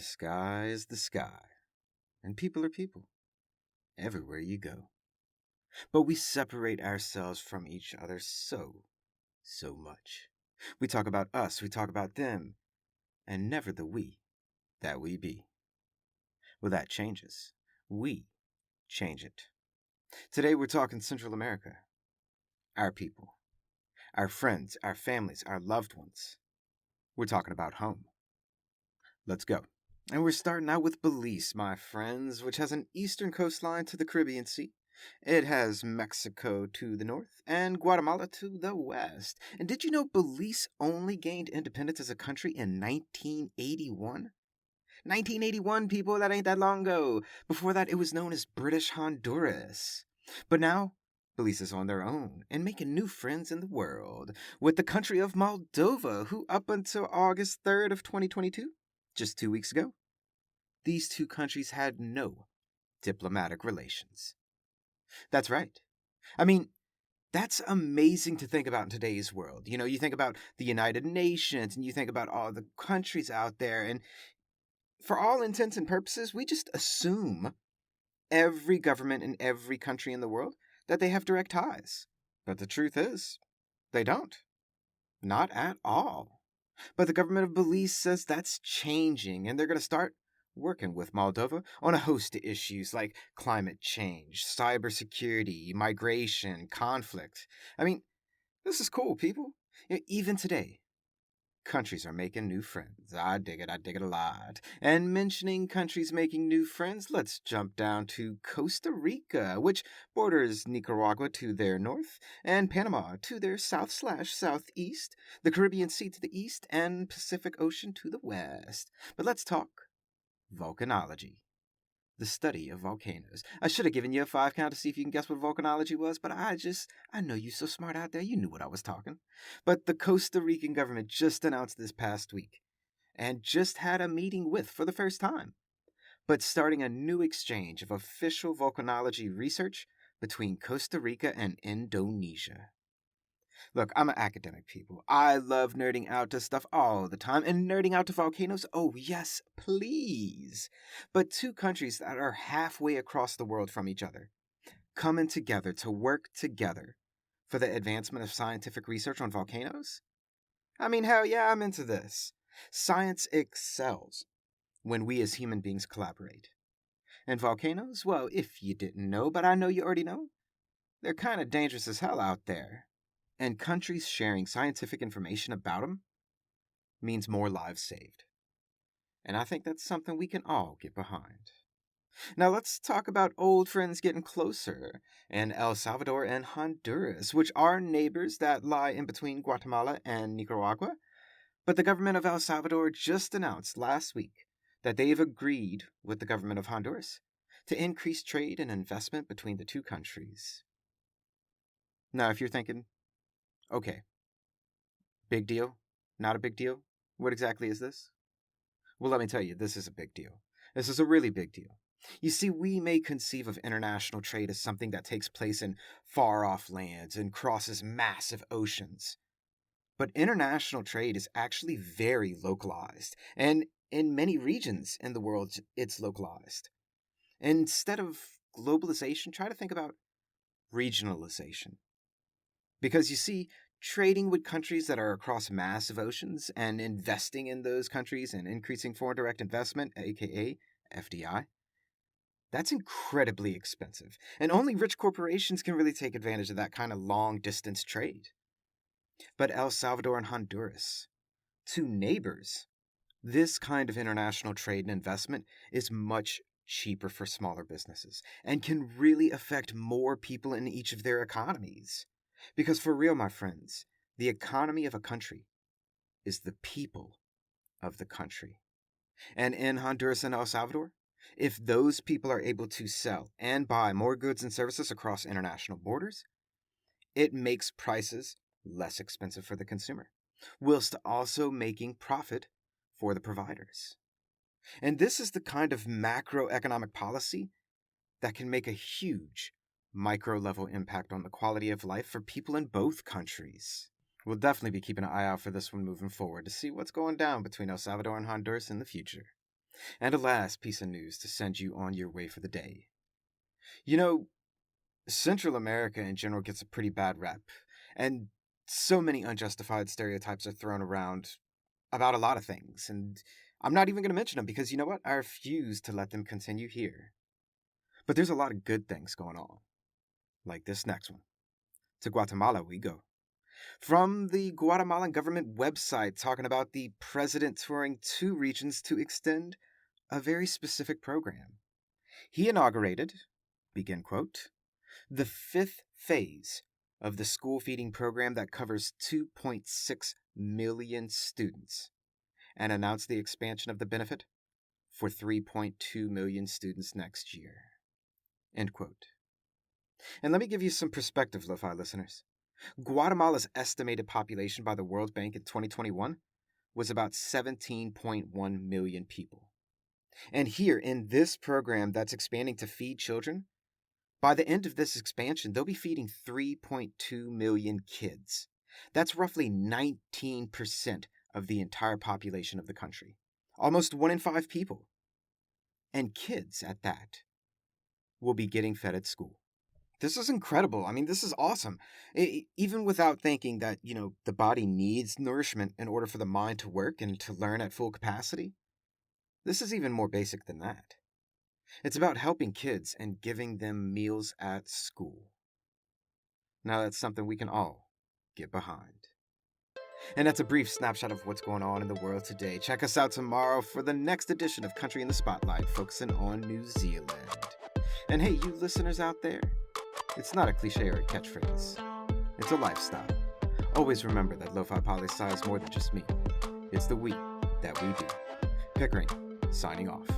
The sky is the sky, and people are people, everywhere you go. But we separate ourselves from each other so much. We talk about us, we talk about them, and never the we that we be. Well, that changes. We change it. Today we're talking Central America. Our people. Our friends, our families, our loved ones. We're talking about home. Let's go. And we're starting out with Belize, my friends, which has an eastern coastline to the Caribbean Sea. It has Mexico to the north and Guatemala to the west. And did you know Belize only gained independence as a country in 1981? 1981, people, that ain't that long ago. Before that, it was known as British Honduras. But now, Belize is on their own and making new friends in the world with the country of Moldova, who up until August 3rd of 2022, just 2 weeks ago, these two countries had no diplomatic relations. That's right. I mean, that's amazing to think about in today's world. You know, you think about the United Nations and you think about all the countries out there, and for all intents and purposes, we just assume every government in every country in the world that they have direct ties. But the truth is, they don't. Not at all. But the government of Belize says that's changing, and they're going to start working with Moldova on a host of issues like climate change, cybersecurity, migration, conflict. I mean, this is cool, people. Even today, countries are making new friends. I dig it a lot. And mentioning countries making new friends, let's jump down to Costa Rica, which borders Nicaragua to their north and Panama to their south/southeast, the Caribbean Sea to the east, and Pacific Ocean to the west. But let's talk volcanology. The study of volcanoes. I should have given you a 5 count to see if you can guess what volcanology was, but I know you so smart out there, you knew what I was talking. But the Costa Rican government just announced this past week, and just had a meeting with for the first time, but starting a new exchange of official volcanology research between Costa Rica and Indonesia. Look, I'm an academic, people. I love nerding out to stuff all the time, and nerding out to volcanoes, oh yes, please. But two countries that are halfway across the world from each other, coming together to work together for the advancement of scientific research on volcanoes? I mean, hell yeah, I'm into this. Science excels when we as human beings collaborate. And volcanoes, well, if you didn't know, but I know you already know, they're kind of dangerous as hell out there. And countries sharing scientific information about them means more lives saved. And I think that's something we can all get behind. Now let's talk about old friends getting closer in El Salvador and Honduras, which are neighbors that lie in between Guatemala and Nicaragua. But the government of El Salvador just announced last week that they've agreed with the government of Honduras to increase trade and investment between the two countries. Now, if you're thinking, okay, big deal? Not a big deal? What exactly is this? Well, let me tell you, this is a big deal. This is a really big deal. You see, we may conceive of international trade as something that takes place in far-off lands and crosses massive oceans. But international trade is actually very localized, and in many regions in the world, it's localized. Instead of globalization, try to think about regionalization. Because you see, trading with countries that are across massive oceans and investing in those countries and increasing foreign direct investment, aka FDI, that's incredibly expensive. And only rich corporations can really take advantage of that kind of long distance trade. But El Salvador and Honduras, two neighbors, this kind of international trade and investment is much cheaper for smaller businesses and can really affect more people in each of their economies. Because for real, my friends, the economy of a country is the people of the country. And in Honduras and El Salvador, if those people are able to sell and buy more goods and services across international borders, it makes prices less expensive for the consumer, whilst also making profit for the providers. And this is the kind of macroeconomic policy that can make a huge micro-level impact on the quality of life for people in both countries. We'll definitely be keeping an eye out for this one moving forward to see what's going down between El Salvador and Honduras in the future. And a last piece of news to send you on your way for the day. You know, Central America in general gets a pretty bad rep, and so many unjustified stereotypes are thrown around about a lot of things, and I'm not even going to mention them because you know what? I refuse to let them continue here. But there's a lot of good things going on, like this next one. To Guatemala we go. From the Guatemalan government website talking about the president touring 2 regions to extend a very specific program. He inaugurated, begin quote, the 5th phase of the school feeding program that covers 2.6 million students, and announced the expansion of the benefit for 3.2 million students next year. End quote. And let me give you some perspective, Lo-Fi listeners. Guatemala's estimated population by the World Bank in 2021 was about 17.1 million people. And here, in this program that's expanding to feed children, by the end of this expansion, they'll be feeding 3.2 million kids. That's roughly 19% of the entire population of the country. Almost 1 in 5 people. And kids, at that, will be getting fed at school. This is incredible. I mean, this is awesome. Even without thinking that, the body needs nourishment in order for the mind to work and to learn at full capacity, this is even more basic than that. It's about helping kids and giving them meals at school. Now that's something we can all get behind. And that's a brief snapshot of what's going on in the world today. Check us out tomorrow for the next edition of Country in the Spotlight, focusing on New Zealand. And hey, you listeners out there, it's not a cliche or a catchphrase. It's a lifestyle. Always remember that Lofi Poli Sci is more than just me. It's the we that we do. Pickering, signing off.